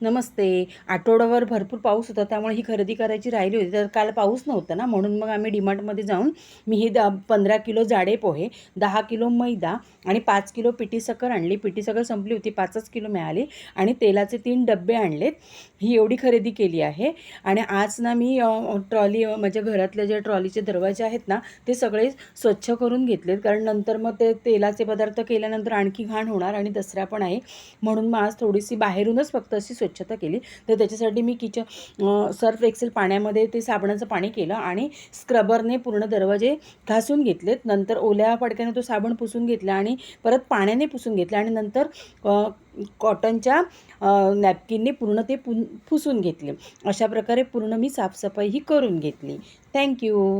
नमस्ते. आठवडाभर भरपूर पाऊस होता, त्यामुळे ही खरेदी करायची राहिली होती. तर काल पाऊस नव्हता ना, म्हणून मग आम्ही डीमार्टमध्ये जाऊन मी ही 15 किलो जाडे पोहे, 10 किलो मैदा आणि 5 किलो पिठी साखर आणली. पिठी साखर संपली होती, 5च किलो मिळाली आणि तेलाचे 3 डब्बे आणलेत. ही एवढी खरेदी केली आहे. आणि आज ना मी ट्रॉली माझ्या घरातले जे ट्रॉलीचे दरवाजे आहेत ना, ते सगळे स्वच्छ करून घेतलेत. कारण नंतर मग ते तेलाचे पदार्थ केल्यानंतर आणखी घाण होणार आणि दसरा पण आहे. म्हणून मग आज थोडीशी बाहेरूनच फक्त अशी स्वच्छता केली. तर त्याच्यासाठी मी सर्फ एक्सेल पाण्यामध्ये ते साबणाचं पाणी केलं आणि स्क्रबरने पूर्ण दरवाजे घासून घेतलेत. नंतर ओल्या फडक्याने तो साबण पुसून घेतला आणि परत पाण्याने पुसून घेतला आणि नंतर कॉटनच्या नॅपकिनने पूर्ण ते पुसून घेतले. अशा प्रकारे पूर्ण मी साफसफाई ही करून घेतली. थँक्यू.